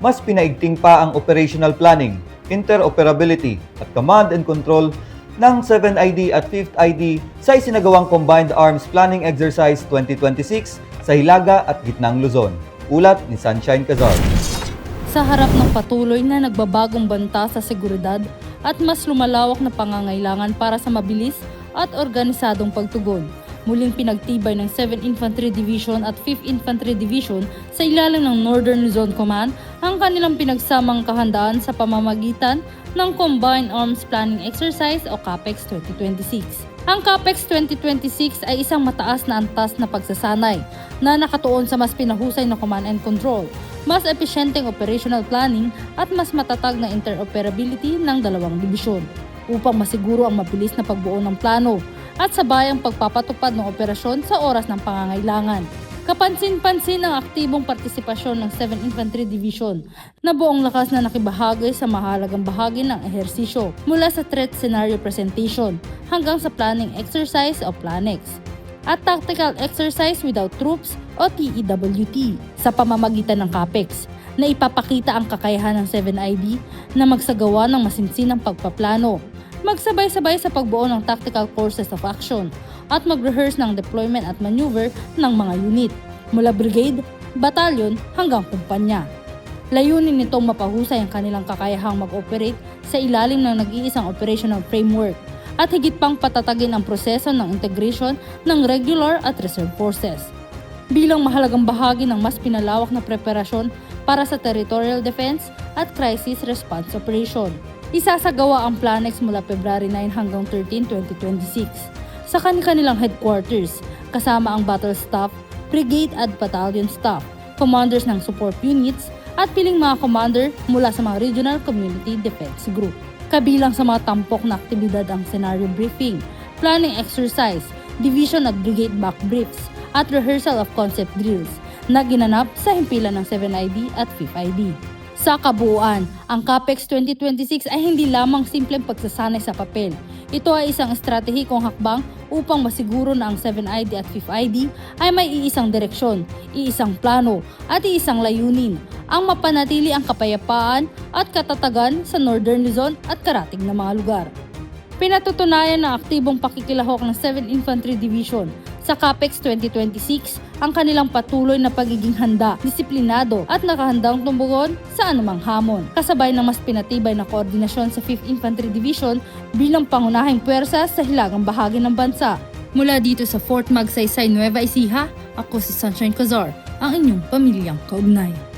mas pinaigting pa ang operational planning, interoperability at command and control ng 7ID at 5th ID sa isinagawang Combined Arms Planning Exercise 2026 sa Hilaga at Gitnang Luzon. Ulat ni Sunshine Cazar. Sa harap ng patuloy na nagbabagong banta sa seguridad at mas lumalawak na pangangailangan para sa mabilis at organisadong pagtugon, muling pinagtibay ng 7th Infantry Division at 5th Infantry Division sa ilalim ng Northern Luzon Command ang kanilang pinagsamang kahandaan sa pamamagitan ng Combined Arms Planning Exercise o CAPEX 2026. Ang CAPEX 2026 ay isang mataas na antas na pagsasanay na nakatuon sa mas pinahusay na command and control, mas epesyenteng operational planning at mas matatag na interoperability ng dalawang dibisyon upang masiguro ang mabilis na pagbuo ng plano at sabayang pagpapatupad ng operasyon sa oras ng pangangailangan. Kapansin-pansin ang aktibong partisipasyon ng 7th Infantry Division na buong lakas na nakibahagi sa mahalagang bahagi ng ehersisyo mula sa threat scenario presentation hanggang sa planning exercise o PLANEX at tactical exercise without troops o TEWT sa pamamagitan ng CAPEX na ipapakita ang kakayahan ng 7ID na magsagawa ng masinsinang pagpaplano, magsabay-sabay sa pagbuo ng tactical courses of action at mag-rehearse ng deployment at maneuver ng mga unit mula brigade, batalyon hanggang kumpanya. Layunin nitong mapahusay ang kanilang kakayahang mag-operate sa ilalim ng nag-iisang operational framework at higit pang patatagin ang proseso ng integration ng regular at reserve forces. Bilang mahalagang bahagi ng mas pinalawak na preparasyon para sa territorial defense at crisis response operation, isasagawa ang PLANEX mula February 9 hanggang 13, 2026 sa kanilang headquarters kasama ang battle staff, brigade at battalion staff, commanders ng support units at piling mga commander mula sa mga regional community defense group. Kabilang sa mga tampok na aktibidad ang scenario briefing, planning exercise, division at brigade back briefs at rehearsal of concept drills na ginanap sa himpilan ng 7ID at 5th ID. Sa kabuuan, ang CAPEX 2026 ay hindi lamang simpleng pagsasanay sa papel. Ito ay isang estratehikong hakbang upang masiguro na ang 7ID at 5th ID ay may iisang direksyon, iisang plano at iisang layunin, ang mapanatili ang kapayapaan at katatagan sa Northern Luzon at karatig na mga lugar. Pinatutunayan ng aktibong pakikilahok ng 7th Infantry Division sa CAPEX 2026 ang kanilang patuloy na pagiging handa, disiplinado at nakahandang tumugon sa anumang hamon. Kasabay ng mas pinatibay na koordinasyon sa 5th Infantry Division bilang pangunahing puwersa sa hilagang bahagi ng bansa. Mula dito sa Fort Magsaysay, Nueva Ecija, ako si Sunshine Cazar, ang inyong pamilyang kaugnay.